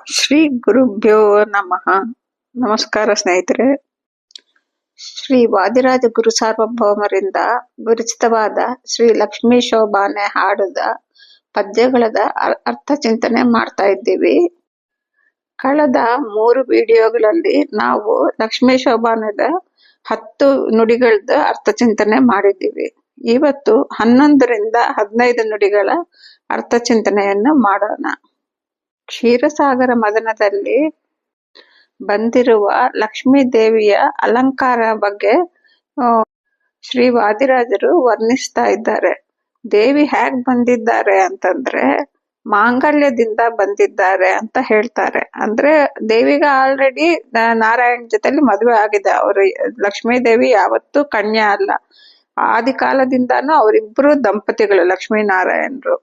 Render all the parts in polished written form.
ಶ್ರೀ ಗುರುಭ್ಯೋ ನಮಃ. ನಮಸ್ಕಾರ ಸ್ನೇಹಿತರೆ. ಶ್ರೀ ವಾದಿರಾಜ ಗುರು ಸಾರ್ವಭೌಮರಿಂದ ವಿರಚಿತವಾದ ಶ್ರೀ ಲಕ್ಷ್ಮೀ ಶೋಭಾನೆ ಹಾಡುದ ಪದ್ಯಗಳದ ಅರ್ಥ ಚಿಂತನೆ ಮಾಡ್ತಾ ಇದ್ದೀವಿ. ಕಳೆದ 3 ವಿಡಿಯೋಗಳಲ್ಲಿ ನಾವು ಲಕ್ಷ್ಮೀ ಶೋಭಾನದ 10 ನುಡಿಗಳದ ಅರ್ಥ ಚಿಂತನೆ ಮಾಡಿದ್ದೀವಿ. ಇವತ್ತು 11ರಿಂದ 15 ನುಡಿಗಳ ಅರ್ಥ ಚಿಂತನೆಯನ್ನು ಮಾಡೋಣ. ಕ್ಷೀರಸಾಗರ ಮದನದಲ್ಲಿ ಬಂದಿರುವ ಲಕ್ಷ್ಮೀ ದೇವಿಯ ಅಲಂಕಾರ ಬಗ್ಗೆ ಶ್ರೀ ವಾದಿರಾಜರು ವರ್ಣಿಸ್ತಾ ಇದ್ದಾರೆ. ದೇವಿ ಹೇಗ್ ಬಂದಿದ್ದಾರೆ ಅಂತಂದ್ರೆ ಮಾಂಗಲ್ಯದಿಂದ ಬಂದಿದ್ದಾರೆ ಅಂತ ಹೇಳ್ತಾರೆ. ಅಂದ್ರೆ ದೇವಿಗೆ ಆಲ್ರೆಡಿ ನಾರಾಯಣ ಜೊತೆಲಿ ಮದುವೆ ಆಗಿದೆ. ಅವರು ಲಕ್ಷ್ಮೀ ದೇವಿ ಯಾವತ್ತೂ ಕನ್ಯಾ ಅಲ್ಲ. ಆದಿ ಕಾಲದಿಂದಾನು ಅವರಿಬ್ರು ದಂಪತಿಗಳು, ಲಕ್ಷ್ಮೀ ನಾರಾಯಣರು.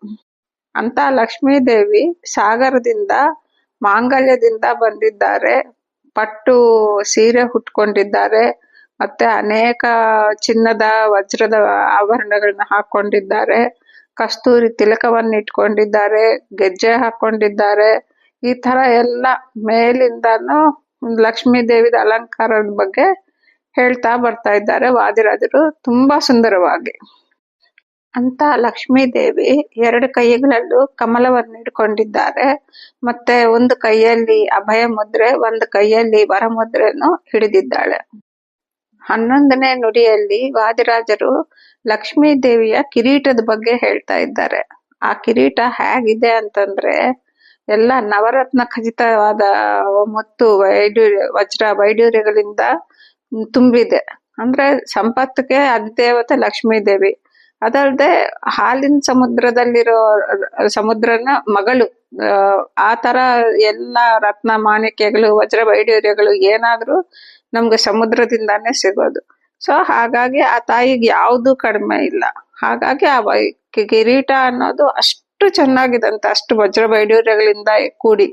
ಅಂತ ಲಕ್ಷ್ಮೀ ದೇವಿ ಸಾಗರದಿಂದ ಮಾಂಗಲ್ಯದಿಂದ ಬಂದಿದ್ದಾರೆ. ಪಟ್ಟು ಸೀರೆ ಉಟ್ಕೊಂಡಿದ್ದಾರೆ. ಮತ್ತೆ ಅನೇಕ ಚಿನ್ನದ ವಜ್ರದ ಆಭರಣಗಳನ್ನ ಹಾಕೊಂಡಿದ್ದಾರೆ. ಕಸ್ತೂರಿ ತಿಲಕವನ್ನು ಇಟ್ಕೊಂಡಿದ್ದಾರೆ. ಗೆಜ್ಜೆ ಹಾಕೊಂಡಿದ್ದಾರೆ. ಈ ತರ ಎಲ್ಲ ಮೇಲಿಂದಾನು ಲಕ್ಷ್ಮೀ ದೇವಿದ ಅಲಂಕಾರದ ಬಗ್ಗೆ ಹೇಳ್ತಾ ಬರ್ತಾ ಇದ್ದಾರೆ ವಾದಿರಾಜರು ತುಂಬಾ ಸುಂದರವಾಗಿ. ಅಂತ ಲಕ್ಷ್ಮೀ ದೇವಿ 2 ಕೈಗಳಲ್ಲೂ ಕಮಲವನ್ನು ಇಟ್ಕೊಂಡಿದ್ದಾರೆ. ಮತ್ತೆ ಒಂದು ಕೈಯಲ್ಲಿ ಅಭಯ ಮುದ್ರೆ, ಒಂದು ಕೈಯಲ್ಲಿ ವರಮುದ್ರೆಯನ್ನು ಹಿಡಿದಿದ್ದಾಳೆ. 11ನೇ ನುಡಿಯಲ್ಲಿ ವಾದಿರಾಜರು ಲಕ್ಷ್ಮೀ ದೇವಿಯ ಕಿರೀಟದ ಬಗ್ಗೆ ಹೇಳ್ತಾ ಇದ್ದಾರೆ. ಆ ಕಿರೀಟ ಹೇಗಿದೆ ಅಂತಂದ್ರೆ ಎಲ್ಲ ನವರತ್ನ ಖಚಿತವಾದ ಮತ್ತು ವಜ್ರ ವೈಡೂರ್ಯಗಳಿಂದ ತುಂಬಿದೆ. ಅಂದ್ರೆ ಸಂಪತ್ತಿಗೆ ಅಧಿದೇವತೆ ಲಕ್ಷ್ಮೀ ದೇವಿ. ಅದಲ್ಲದೆ ಹಾಲಿನ ಸಮುದ್ರದಲ್ಲಿರೋ ಸಮುದ್ರನ ಮಗಳು. ಆ ತರ ಎಲ್ಲ ರತ್ನ ಮಾಣಿಕ್ಯಗಳು ವಜ್ರ ವೈಡೂರ್ಯಗಳು ಏನಾದ್ರೂ ನಮ್ಗೆ ಸಮುದ್ರದಿಂದಾನೇ ಸಿಗೋದು. ಸೊ ಹಾಗಾಗಿ ಆ ತಾಯಿಗೆ ಯಾವ್ದು ಕಡಿಮೆ ಇಲ್ಲ. ಹಾಗಾಗಿ ಆ ಕಿರೀಟ ಅನ್ನೋದು ಅಷ್ಟು ಚೆನ್ನಾಗಿದಂತೆ, ಅಷ್ಟು ವಜ್ರ ವೈಡೂರ್ಯಗಳಿಂದ ಕೂಡಿ.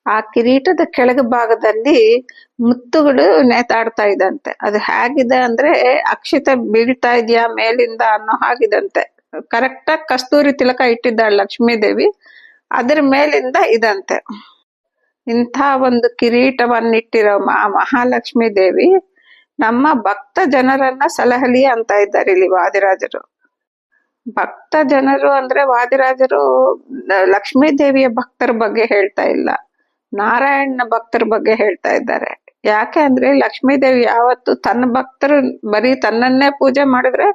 ಆ ಕಿರೀಟದ ಕೆಳಗ ಭಾಗದಲ್ಲಿ ಮುತ್ತುಗಳು ನೇತಾಡ್ತಾ ಇದಂತೆ. ಅದು ಹೇಗಿದೆ ಅಂದ್ರೆ ಅಕ್ಷತೆ ಬೀಳ್ತಾ ಇದೆಯಾ ಮೇಲಿಂದ ಅನ್ನೋ ಹಾಗಿದಂತೆ. ಕರೆಕ್ಟಾಗಿ ಕಸ್ತೂರಿ ತಿಲಕ ಇಟ್ಟಿದ್ದಾಳೆ ಲಕ್ಷ್ಮೀ ದೇವಿ, ಅದ್ರ ಮೇಲಿಂದ ಇದಂತೆ. ಇಂಥ ಒಂದು ಕಿರೀಟವನ್ನಿಟ್ಟಿರೋ ಮಹಾಲಕ್ಷ್ಮೀ ದೇವಿ ನಮ್ಮ ಭಕ್ತ ಜನರನ್ನ ಸಲಹಲಿ ಅಂತ ಇದ್ದಾರೆ ಇಲ್ಲಿ ವಾದಿರಾಜರು. ಭಕ್ತ ಜನರು ಅಂದ್ರೆ ವಾದಿರಾಜರು ಲಕ್ಷ್ಮೀ ದೇವಿಯ ಭಕ್ತರ ಬಗ್ಗೆ ಹೇಳ್ತಾ ಇಲ್ಲ, ನಾರಾಯಣನ ಭಕ್ತರ ಬಗ್ಗೆ ಹೇಳ್ತಾ ಇದ್ದಾರೆ. ಯಾಕೆ ಅಂದ್ರೆ ಲಕ್ಷ್ಮೀ ದೇವಿ ಯಾವತ್ತು ತನ್ನ ಭಕ್ತರು ಬರೀ ತನ್ನನ್ನೇ ಪೂಜೆ ಮಾಡಿದ್ರೆ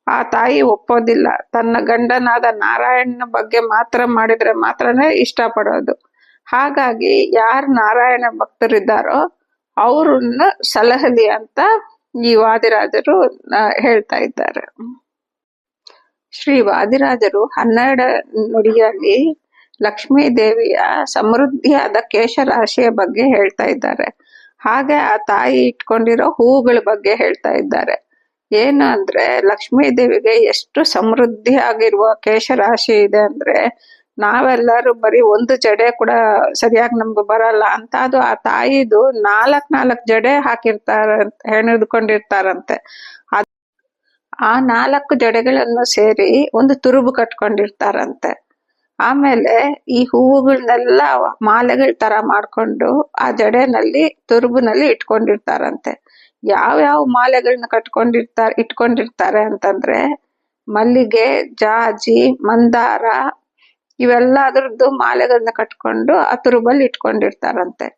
ಆ ತಾಯಿ ಒಪ್ಪೋದಿಲ್ಲ. ತನ್ನ ಗಂಡನಾದ ನಾರಾಯಣನ ಬಗ್ಗೆ ಮಾತ್ರ ಮಾಡಿದ್ರೆ ಮಾತ್ರನೇ ಇಷ್ಟ ಪಡೋದು. ಹಾಗಾಗಿ ಯಾರು ನಾರಾಯಣ ಭಕ್ತರಿದ್ದಾರೋ ಅವ್ರನ್ನ ಸಲಹಲಿ ಅಂತ ಈ ವಾದಿರಾಜರು ಹೇಳ್ತಾ ಇದ್ದಾರೆ. ಶ್ರೀ ವಾದಿರಾಜರು 12 ನುಡಿಯಲ್ಲಿ ಲಕ್ಷ್ಮೀ ದೇವಿಯ ಸಮೃದ್ಧಿಯಾದ ಕೇಶರಾಶಿಯ ಬಗ್ಗೆ ಹೇಳ್ತಾ ಇದ್ದಾರೆ. ಹಾಗೆ ಆ ತಾಯಿ ಇಟ್ಕೊಂಡಿರೋ ಹೂಗಳ ಬಗ್ಗೆ ಹೇಳ್ತಾ ಇದ್ದಾರೆ. ಏನು ಅಂದ್ರೆ ಲಕ್ಷ್ಮೀ ದೇವಿಗೆ ಎಷ್ಟು ಸಮೃದ್ಧಿಯಾಗಿರುವ ಕೇಶರಾಶಿ ಇದೆ ಅಂದ್ರೆ ನಾವೆಲ್ಲರೂ ಬರೀ ಒಂದು ಜಡೆ ಕೂಡ ಸರಿಯಾಗಿ ನಮ್ಗೆ ಬರಲ್ಲ ಅಂತ. ಅದು ಆ ತಾಯಿದು 4 ಜಡೆ ಹಾಕಿರ್ತಾರಂತೆ, ಹೆಣೆದುಕೊಂಡಿರ್ತಾರಂತೆ. ಆ 4 ಜಡೆಗಳನ್ನು ಸೇರಿ ಒಂದು ತುರುಬು ಕಟ್ಕೊಂಡಿರ್ತಾರಂತೆ. ಆಮೇಲೆ ಈ ಹೂವುಗಳನ್ನೆಲ್ಲ ಮಾಲೆಗಳ ತರ ಮಾಡ್ಕೊಂಡು ಆ ಜಡೆನಲ್ಲಿ ತುರುಬುನಲ್ಲಿ ಇಟ್ಕೊಂಡಿರ್ತಾರಂತೆ. ಯಾವ್ಯಾವ ಮಾಲೆಗಳನ್ನ ಇಟ್ಕೊಂಡಿರ್ತಾರೆ ಅಂತಂದ್ರೆ ಮಲ್ಲಿಗೆ, ಜಾಜಿ, ಮಂದಾರ ಇವೆಲ್ಲ ಅದ್ರದ್ದು ಮಾಲೆಗಳನ್ನ ಕಟ್ಕೊಂಡು ಆ ತುರುಬಲ್ಲಿ ಇಟ್ಕೊಂಡಿರ್ತಾರಂತೆ.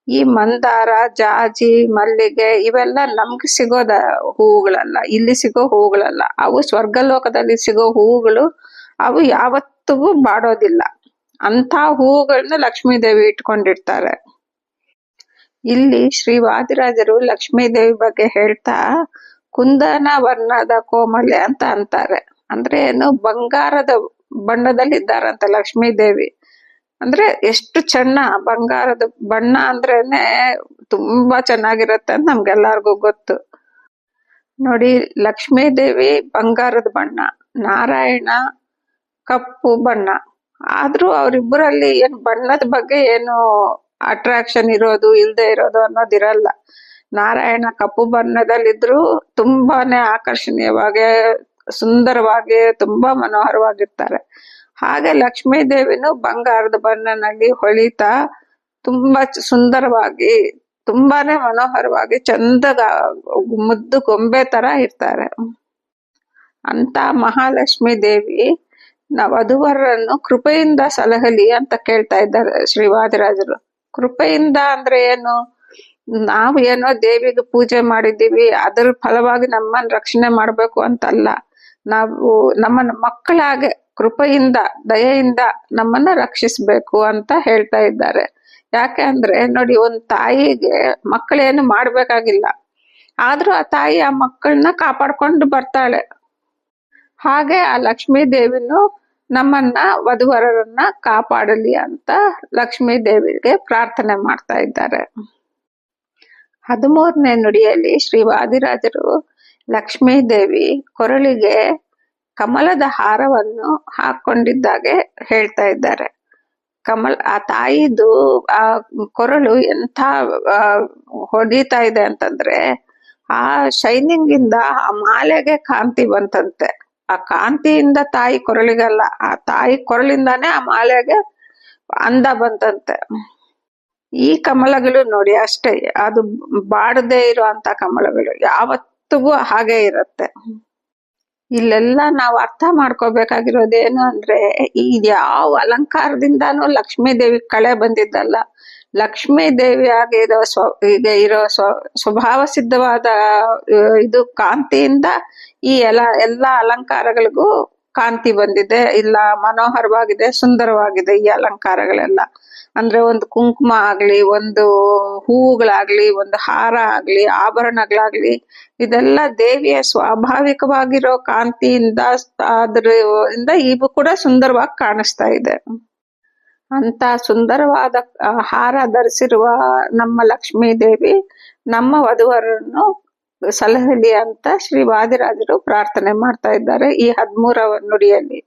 ಈ ಮಂದಾರ, ಜಾಜಿ, ಮಲ್ಲಿಗೆ ಇವೆಲ್ಲ ನಮ್ಗೆ ಸಿಗೋದ ಹೂವುಗಳಲ್ಲ, ಇಲ್ಲಿ ಸಿಗೋ ಹೂವುಗಳಲ್ಲ. ಅವು ಸ್ವರ್ಗಲೋಕದಲ್ಲಿ ಸಿಗೋ ಹೂವುಗಳು. ಅವು ಯಾವತ್ತಿಗೂ ಬಾಡೋದಿಲ್ಲ. ಅಂತ ಹೂವುಗಳನ್ನ ಲಕ್ಷ್ಮೀ ದೇವಿ ಇಟ್ಕೊಂಡಿರ್ತಾರೆ. ಇಲ್ಲಿ ಶ್ರೀ ವಾದಿರಾಜರು ಲಕ್ಷ್ಮೀ ದೇವಿ ಬಗ್ಗೆ ಹೇಳ್ತಾ ಕುಂದನ ವರ್ಣದ ಕೋಮಲೆ ಅಂತ ಅಂತಾರೆ. ಅಂದ್ರೆ ಏನು, ಬಂಗಾರದ ಬಣ್ಣದಲ್ಲಿ ಇದ್ದಾರಂತ ಲಕ್ಷ್ಮೀ ದೇವಿ. ಅಂದ್ರೆ ಎಷ್ಟು ಚೆನ್ನ, ಬಂಗಾರದ ಬಣ್ಣ ಅಂದ್ರೇನೆ ತುಂಬಾ ಚೆನ್ನಾಗಿರತ್ತೆ ಅಂತ ನಮ್ಗೆಲ್ಲರಿಗೂ ಗೊತ್ತು. ನೋಡಿ, ಲಕ್ಷ್ಮೀ ದೇವಿ ಬಂಗಾರದ ಬಣ್ಣ, ನಾರಾಯಣ ಕಪ್ಪು ಬಣ್ಣ. ಆದ್ರೂ ಅವರಿಬ್ಬರಲ್ಲಿ ಏನು ಬಣ್ಣದ ಬಗ್ಗೆ ಏನು ಅಟ್ರಾಕ್ಷನ್ ಇರೋದು ಇಲ್ದೇ ಇರೋದು ಅನ್ನೋದಿರಲ್ಲ. ನಾರಾಯಣ ಕಪ್ಪು ಬಣ್ಣದಲ್ಲಿದ್ರು ತುಂಬಾನೇ ಆಕರ್ಷಣೀಯವಾಗಿ, ಸುಂದರವಾಗಿ, ತುಂಬಾ ಮನೋಹರವಾಗಿರ್ತಾರೆ. ಹಾಗೆ ಲಕ್ಷ್ಮೀ ದೇವಿನೂ ಬಂಗಾರದ ಬಣ್ಣನಲ್ಲಿ ಹೊಳಿತಾ ತುಂಬಾ ಸುಂದರವಾಗಿ, ತುಂಬಾನೇ ಮನೋಹರವಾಗಿ ಚಂದಗ ಮುದ್ದು ಗೊಂಬೆ ತರ ಇರ್ತಾರೆ. ಅಂತ ಮಹಾಲಕ್ಷ್ಮೀ ದೇವಿ ವಧುವರರನ್ನು ಕೃಪೆಯಿಂದ ಸಲಹಲಿ ಅಂತ ಕೇಳ್ತಾ ಇದ್ದಾರೆ ಶ್ರೀ ವಾದಿರಾಜರು. ಕೃಪೆಯಿಂದ ಅಂದ್ರೆ ಏನು? ನಾವು ಏನೋ ದೇವಿಗೆ ಪೂಜೆ ಮಾಡಿದ್ದೀವಿ, ಅದರ ಫಲವಾಗಿ ನಮ್ಮನ್ನ ರಕ್ಷಣೆ ಮಾಡ್ಬೇಕು ಅಂತಲ್ಲ. ನಾವು ನಮ್ಮನ್ನ ಮಕ್ಕಳಾಗೆ ಕೃಪೆಯಿಂದ, ದಯೆಯಿಂದ ನಮ್ಮನ್ನ ರಕ್ಷಿಸ್ಬೇಕು ಅಂತ ಹೇಳ್ತಾ ಇದ್ದಾರೆ. ಯಾಕೆ ಅಂದ್ರೆ ನೋಡಿ, ಒಂದ್ ತಾಯಿಗೆ ಮಕ್ಕಳೇನು ಮಾಡ್ಬೇಕಾಗಿಲ್ಲ, ಆದ್ರೂ ಆ ತಾಯಿ ಆ ಮಕ್ಕಳನ್ನ ಕಾಪಾಡ್ಕೊಂಡು ಬರ್ತಾಳೆ. ಹಾಗೆ ಆ ಲಕ್ಷ್ಮೀ ದೇವಿನು ನಮ್ಮನ್ನ ವಧುವರರನ್ನ ಕಾಪಾಡಲಿ ಅಂತ ಲಕ್ಷ್ಮೀ ದೇವಿಗೆ ಪ್ರಾರ್ಥನೆ ಮಾಡ್ತಾ ಇದ್ದಾರೆ. 13ನೇ ನುಡಿಯಲ್ಲಿ ಶ್ರೀ ವಾದಿರಾಜರು ಲಕ್ಷ್ಮೀ ದೇವಿ ಕೊರಳಿಗೆ ಕಮಲದ ಹಾರವನ್ನು ಹಾಕೊಂಡಿದ್ದಾಗೆ ಹೇಳ್ತಾ ಇದ್ದಾರೆ. ಆ ತಾಯಿದು ಆ ಕೊರಳು ಎಂಥ ಹೊಡಿತಾ ಇದೆ ಅಂತಂದ್ರೆ, ಆ ಶೈನಿಂಗ್ ಇಂದ ಆ ಮಾಲೆಗೆ ಕಾಂತಿ ಬಂತಂತೆ. ಆ ಕಾಂತಿಯಿಂದ ತಾಯಿ ಕೊರಳಿಗಲ್ಲ, ಆ ತಾಯಿ ಕೊರಳಿಂದಾನೇ ಆ ಮಾಲೆಗೆ ಅಂದ ಬಂತಂತೆ. ಈ ಕಮಲಗಳು ನೋಡಿ ಅಷ್ಟೇ, ಅದು ಬಾಡದೇ ಇರುವಂತ ಕಮಲಗಳು ಯಾವತ್ತಿಗೂ ಹಾಗೆ ಇರತ್ತೆ. ಇಲ್ಲೆಲ್ಲ ನಾವು ಅರ್ಥ ಮಾಡ್ಕೋಬೇಕಾಗಿರೋದೇನು ಅಂದ್ರೆ, ಈ ಯಾವ ಅಲಂಕಾರದಿಂದಾನು ಲಕ್ಷ್ಮೀ ದೇವಿ ಕಳೆ ಬಂದಿದ್ದಲ್ಲ. ಲಕ್ಷ್ಮೀ ದೇವಿ ಇರೋ ಸ್ವಭಾವ ಸಿದ್ಧವಾದ ಇದು ಕಾಂತಿಯಿಂದ ಈ ಎಲ್ಲ ಅಲಂಕಾರಗಳಿಗೂ ಕಾಂತಿ ಬಂದಿದೆ, ಇಲ್ಲ ಮನೋಹರವಾಗಿದೆ, ಸುಂದರವಾಗಿದೆ ಈ ಅಲಂಕಾರಗಳೆಲ್ಲ. ಅಂದ್ರೆ ಒಂದು ಕುಂಕುಮ ಆಗ್ಲಿ, ಒಂದು ಹೂವುಗಳಾಗ್ಲಿ, ಒಂದು ಹಾರ ಆಗ್ಲಿ, ಆಭರಣಗಳಾಗ್ಲಿ, ಇದೆಲ್ಲ ದೇವಿಯ ಸ್ವಾಭಾವಿಕವಾಗಿರೋ ಕಾಂತಿಯಿಂದ ಅದರಿಂದ ಇವು ಕೂಡ ಸುಂದರವಾಗಿ ಕಾಣಿಸ್ತಾ ಇದೆ. ಅಂತ ಸುಂದರವಾದ ಹಾರ ಧರಿಸಿರುವ ನಮ್ಮ ಲಕ್ಷ್ಮೀ ದೇವಿ ನಮ್ಮ ವಧುವರನ್ನು ಸಲಹಲಿ ಅಂತ ಶ್ರೀ ವಾದಿರಾಜರು ಪ್ರಾರ್ಥನೆ ಮಾಡ್ತಾ ಇದ್ದಾರೆ ಈ 13ರ ನುಡಿಯಲ್ಲಿ.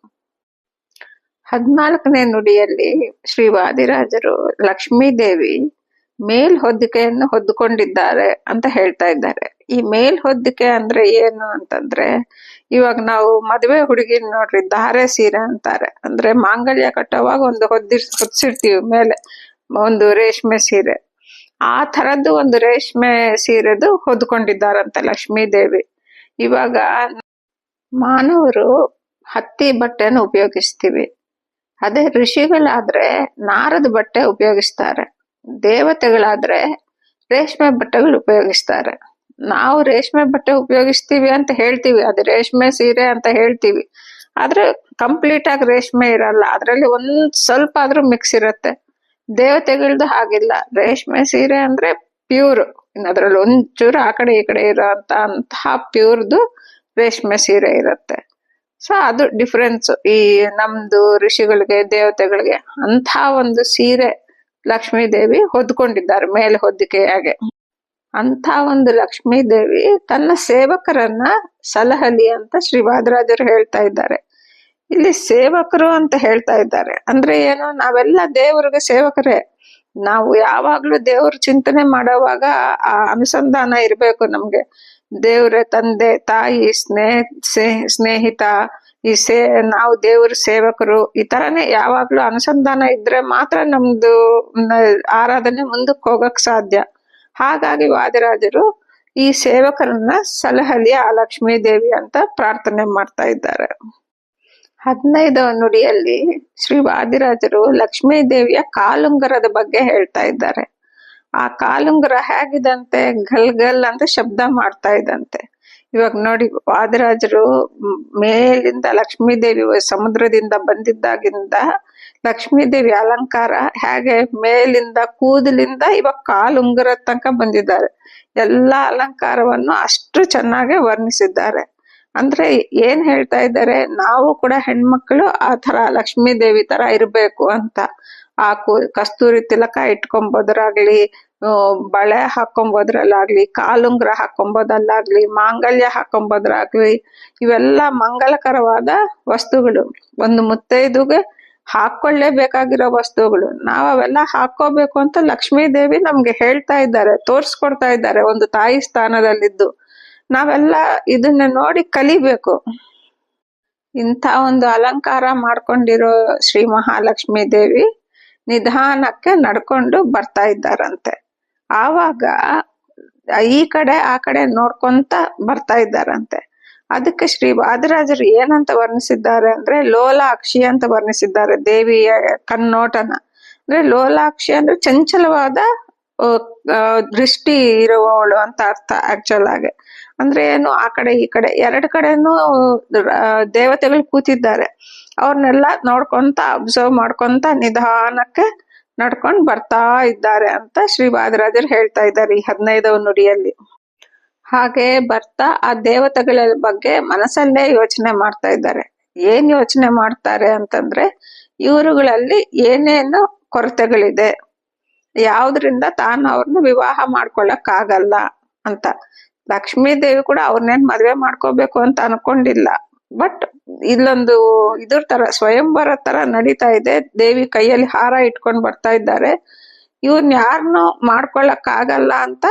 14ನೇ ನುಡಿಯಲ್ಲಿ ಶ್ರೀ ವಾದಿರಾಜರು ಲಕ್ಷ್ಮೀ ದೇವಿ ಮೇಲ್ಹೊದ್ದಿಕೆಯನ್ನು ಹೊದ್ದುಕೊಂಡಿದ್ದಾರೆ ಅಂತ ಹೇಳ್ತಾ ಇದ್ದಾರೆ. ಈ ಮೇಲ್ಹೊದ್ದಿಕೆ ಅಂದ್ರೆ ಏನು ಅಂತಂದ್ರೆ, ಇವಾಗ ನಾವು ಮದುವೆ ಹುಡುಗಿ ನೋಡ್ರಿ ಧಾರೆ ಸೀರೆ ಅಂತಾರೆ. ಅಂದ್ರೆ ಮಾಂಗಲ್ಯ ಕಟ್ಟುವಾಗ ಒಂದು ಹೊದ್ಸಿರ್ತೀವಿ ಮೇಲೆ ಒಂದು ರೇಷ್ಮೆ ಸೀರೆ, ಆ ತರದ್ದು ಒಂದು ರೇಷ್ಮೆ ಸೀರೆದು ಹೊದ್ಕೊಂಡಿದ್ದಾರಂತ ಲಕ್ಷ್ಮೀ ದೇವಿ. ಇವಾಗ ಮಾನವರು ಹತ್ತಿ ಬಟ್ಟೆಯನ್ನು ಉಪಯೋಗಿಸ್ತೀವಿ, ಅದೇ ಋಷಿಗಳಾದ್ರೆ ನಾರದ ಬಟ್ಟೆ ಉಪಯೋಗಿಸ್ತಾರೆ, ದೇವತೆಗಳಾದ್ರೆ ರೇಷ್ಮೆ ಬಟ್ಟೆಗಳು ಉಪಯೋಗಿಸ್ತಾರೆ. ನಾವು ರೇಷ್ಮೆ ಬಟ್ಟೆ ಉಪಯೋಗಿಸ್ತೀವಿ ಅಂತ ಹೇಳ್ತೀವಿ, ಅದು ರೇಷ್ಮೆ ಸೀರೆ ಅಂತ ಹೇಳ್ತೀವಿ, ಆದ್ರೆ ಕಂಪ್ಲೀಟ್ ಆಗಿ ರೇಷ್ಮೆ ಇರಲ್ಲ, ಅದ್ರಲ್ಲಿ ಒಂದ್ ಸ್ವಲ್ಪ ಆದ್ರೂ ಮಿಕ್ಸ್ ಇರತ್ತೆ. ದೇವತೆಗಳದ್ದು ಹಾಗಿಲ್ಲ, ರೇಷ್ಮೆ ಸೀರೆ ಅಂದ್ರೆ ಪ್ಯೂರ್, ಅದ್ರಲ್ಲಿ ಒಂಚೂರು ಆ ಕಡೆ ಈ ಕಡೆ ಅಂತಹ ಪ್ಯೂರ್ದು ರೇಷ್ಮೆ ಸೀರೆ ಇರತ್ತೆ. ಸೊ ಅದು ಡಿಫ್ರೆನ್ಸ್ ಈ ನಮ್ದು ಋಷಿಗಳಿಗೆ, ದೇವತೆಗಳಿಗೆ. ಅಂತ ಒಂದು ಸೀರೆ ಲಕ್ಷ್ಮೀ ದೇವಿ ಹೊದ್ಕೊಂಡಿದ್ದಾರೆ ಮೇಲೆ ಹೊದ್ದಿಕೆಯಾಗೆ. ಅಂತ ಒಂದು ಲಕ್ಷ್ಮೀ ದೇವಿ ತನ್ನ ಸೇವಕರನ್ನ ಸಲಹಲಿ ಅಂತ ಶ್ರೀ ವಾದಿರಾಜರು ಹೇಳ್ತಾ ಇದ್ದಾರೆ. ಇಲ್ಲಿ ಸೇವಕರು ಅಂತ ಹೇಳ್ತಾ ಇದ್ದಾರೆ ಅಂದ್ರೆ ಏನು? ನಾವೆಲ್ಲ ದೇವರಿಗೆ ಸೇವಕರೇ. ನಾವು ಯಾವಾಗ್ಲೂ ದೇವ್ರ ಚಿಂತನೆ ಮಾಡೋವಾಗ ಆ ಅನುಸಂಧಾನ ಇರ್ಬೇಕು ನಮ್ಗೆ. ದೇವ್ರ ತಂದೆ, ತಾಯಿ, ಸ್ನೇಹಿತ, ನಾವು ದೇವ್ರ ಸೇವಕರು, ಈ ತರನೇ ಯಾವಾಗ್ಲೂ ಅನುಸಂಧಾನ ಇದ್ರೆ ಮಾತ್ರ ನಮ್ದು ಆರಾಧನೆ ಮುಂದಕ್ಕೆ ಹೋಗಕ್ ಸಾಧ್ಯ. ಹಾಗಾಗಿ ವಾದಿರಾಜರು ಈ ಸೇವಕರನ್ನ ಸಲಹಲಿ ಆ ಲಕ್ಷ್ಮೀ ದೇವಿ ಅಂತ ಪ್ರಾರ್ಥನೆ ಮಾಡ್ತಾ ಇದ್ದಾರೆ. 15వ ನುಡಿಯಲ್ಲಿ ಶ್ರೀ ವಾದಿರಾಜರು ಲಕ್ಷ್ಮೀ ದೇವಿಯ ಕಾಲುಂಗರದ ಬಗ್ಗೆ ಹೇಳ್ತಾ ಇದ್ದಾರೆ. ಆ ಕಾಲುಂಗರ ಹೇಗಿದಂತೆ ಗಲ್ ಗಲ್ ಅಂತ ಶಬ್ದ ಮಾಡ್ತಾ ಇದ್ದಂತೆ. ಇವಾಗ ನೋಡಿ, ವಾದಿರಾಜರು ಮೇಲಿಂದ ಲಕ್ಷ್ಮೀ ದೇವಿ ಸಮುದ್ರದಿಂದ ಬಂದಿದ್ದಾಗಿಂದ ಲಕ್ಷ್ಮೀ ದೇವಿ ಅಲಂಕಾರ ಹೇಗೆ ಮೇಲಿಂದ ಕೂದಲಿಂದ ಇವಾಗ ಕಾಲುಂಗರ ತನಕ ಬಂದಿದ್ದಾರೆ. ಎಲ್ಲಾ ಅಲಂಕಾರವನ್ನು ಅಷ್ಟು ಚೆನ್ನಾಗಿ ವರ್ಣಿಸಿದ್ದಾರೆ. ಅಂದ್ರೆ ಏನ್ ಹೇಳ್ತಾ ಇದ್ದಾರೆ, ನಾವು ಕೂಡ ಹೆಣ್ಮಕ್ಳು ಆ ತರ ಲಕ್ಷ್ಮೀ ದೇವಿ ತರ ಇರ್ಬೇಕು ಅಂತ. ಆ ಕಸ್ತೂರಿ ತಿಲಕ ಇಟ್ಕೊಂಬೋದ್ರಾಗ್ಲಿ, ಬಳೆ ಹಾಕೊಂಬೋದ್ರಲ್ಲಾಗ್ಲಿ, ಕಾಲುಂಗ್ರ ಹಾಕೊಂಬೋದಲ್ಲಾಗ್ಲಿ, ಮಾಂಗಲ್ಯ ಹಾಕೊಂಬೋದ್ರಾಗ್ಲಿ, ಇವೆಲ್ಲ ಮಂಗಲಕರವಾದ ವಸ್ತುಗಳು. ಒಂದು ಮುತ್ತೈದುಗೆ ಹಾಕೊಳ್ಳೇಬೇಕಾಗಿರೋ ವಸ್ತುಗಳು. ಅವೆಲ್ಲ ಹಾಕೋಬೇಕು ಅಂತ ಲಕ್ಷ್ಮೀ ದೇವಿ ನಮ್ಗೆ ಹೇಳ್ತಾ ಇದ್ದಾರೆ, ತೋರ್ಸ್ಕೊಡ್ತಾ ಇದ್ದಾರೆ ಒಂದು ತಾಯಿ ಸ್ಥಾನದಲ್ಲಿದ್ದು. ನಾವೆಲ್ಲ ಇದನ್ನ ನೋಡಿ ಕಲಿಬೇಕು. ಇಂಥ ಒಂದು ಅಲಂಕಾರ ಮಾಡ್ಕೊಂಡಿರೋ ಶ್ರೀ ಮಹಾಲಕ್ಷ್ಮೀ ದೇವಿ ನಿಧಾನಕ್ಕೆ ನಡ್ಕೊಂಡು ಬರ್ತಾ ಇದ್ದಾರಂತೆ. ಆವಾಗ ಈ ಕಡೆ ಆ ಕಡೆ ನೋಡ್ಕೊಂತ ಬರ್ತಾ ಇದ್ದಾರಂತೆ. ಅದಕ್ಕೆ ಶ್ರೀ ವಾದಿರಾಜರು ಏನಂತ ವರ್ಣಿಸಿದ್ದಾರೆ ಅಂದ್ರೆ ಲೋಲಾಕ್ಷಿ ಅಂತ ವರ್ಣಿಸಿದ್ದಾರೆ ದೇವಿಯ ಕನ್ನೋಟನ. ಅಂದ್ರೆ ಲೋಲಾಕ್ಷಿ ಅಂದ್ರೆ ಚಂಚಲವಾದ ದೃಷ್ಟಿ ಇರುವವಳು ಅಂತ ಅರ್ಥ ಆಕ್ಚುಲ್ ಆಗಿ. ಅಂದ್ರೆ ಏನು, ಆ ಕಡೆ ಈ ಕಡೆ ಎರಡು ಕಡೆನೂ ದೇವತೆಗಳು ಕೂತಿದ್ದಾರೆ. ಅವ್ರನ್ನೆಲ್ಲ ನೋಡ್ಕೊಂತ ಅಬ್ಸರ್ವ್ ಮಾಡ್ಕೊಂತ ನಿಧಾನಕ್ಕೆ ನಡ್ಕೊಂಡು ಬರ್ತಾ ಇದ್ದಾರೆ ಅಂತ ಶ್ರೀ ವಾದಿರಾಜರು ಹೇಳ್ತಾ ಇದ್ದಾರೆ ಈ 15వ ನುಡಿಯಲ್ಲಿ. ಹಾಗೆ ಬರ್ತಾ ಆ ದೇವತೆಗಳ ಬಗ್ಗೆ ಮನಸ್ಸಲ್ಲೇ ಯೋಚನೆ ಮಾಡ್ತಾ ಇದ್ದಾರೆ. ಏನ್ ಯೋಚನೆ ಮಾಡ್ತಾರೆ ಅಂತಂದ್ರೆ ಇವರುಗಳಲ್ಲಿ ಏನೇನು ಕೊರತೆಗಳಿದೆ, ಯಾವ್ದ್ರಿಂದ ತಾನು ಅವ್ರನ್ನ ವಿವಾಹ ಮಾಡ್ಕೊಳಕ್ಕಾಗಲ್ಲ ಅಂತ. ಲಕ್ಷ್ಮೀ ದೇವಿ ಕೂಡ ಅವ್ರನ್ನೇನ್ ಮದ್ವೆ ಮಾಡ್ಕೋಬೇಕು ಅಂತ ಅನ್ಕೊಂಡಿಲ್ಲ. ಬಟ್ ಇಲ್ಲೊಂದು ಇದ್ರ ತರ ಸ್ವಯಂವರ ತರ ನಡೀತಾ ಇದೆ. ದೇವಿ ಕೈಯಲ್ಲಿ ಹಾರ ಇಟ್ಕೊಂಡು ಬರ್ತಾ ಇದ್ದಾರೆ. ಇವ್ರನ್ನ ಯಾರನ್ನೂ ಮಾಡ್ಕೊಳಕ್ಕಾಗಲ್ಲ ಅಂತ,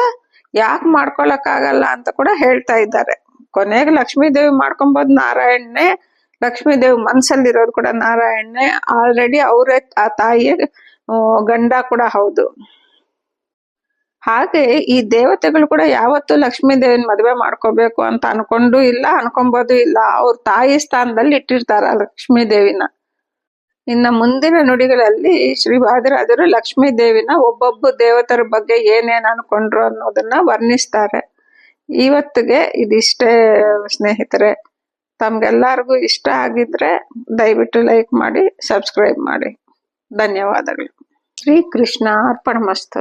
ಯಾಕೆ ಮಾಡ್ಕೊಳಕ್ಕಾಗಲ್ಲ ಅಂತ ಕೂಡ ಹೇಳ್ತಾ ಇದ್ದಾರೆ. ಕೊನೆಗೆ ಲಕ್ಷ್ಮೀ ದೇವಿ ಮಾಡ್ಕೊಂಬೋದು ನಾರಾಯಣನೇ. ಲಕ್ಷ್ಮೀ ದೇವಿ ಮನ್ಸಲ್ಲಿರೋದು ಕೂಡ ನಾರಾಯಣನೇ. ಆಲ್ರೆಡಿ ಅವರೇ ಆ ತಾಯಿಯ ಗಂಡ ಕೂಡ ಹೌದು. ಹಾಗೆ ಈ ದೇವತೆಗಳು ಕೂಡ ಯಾವತ್ತೂ ಲಕ್ಷ್ಮೀ ದೇವಿನ ಮದುವೆ ಮಾಡ್ಕೋಬೇಕು ಅಂತ ಅನ್ಕೊಂಡು ಇಲ್ಲ, ಅನ್ಕೊಂಬೋದು ಇಲ್ಲ. ಅವ್ರ ತಾಯಿ ಸ್ಥಾನದಲ್ಲಿ ಇಟ್ಟಿರ್ತಾರ ಲಕ್ಷ್ಮೀ ದೇವಿನ. ಇನ್ನ ಮುಂದಿನ ನುಡಿಗಳಲ್ಲಿ ಶ್ರೀ ವಾದಿರಾಜರು ಲಕ್ಷ್ಮೀ ದೇವಿನ ಒಬ್ಬೊಬ್ಬ ದೇವತರ ಬಗ್ಗೆ ಏನೇನ್ ಅನ್ಕೊಂಡ್ರು ಅನ್ನೋದನ್ನ ವರ್ಣಿಸ್ತಾರೆ. ಇವತ್ತಿಗೆ ಇದಿಷ್ಟೇ ಸ್ನೇಹಿತರೆ. ತಮ್ಗೆಲ್ಲರಿಗೂ ಇಷ್ಟ ಆಗಿದ್ರೆ ದಯವಿಟ್ಟು ಲೈಕ್ ಮಾಡಿ, ಸಬ್ಸ್ಕ್ರೈಬ್ ಮಾಡಿ. ಧನ್ಯವಾದಗಳು. ಶ್ರೀ ಕೃಷ್ಣ ಅರ್ಪಣಮಸ್ತು.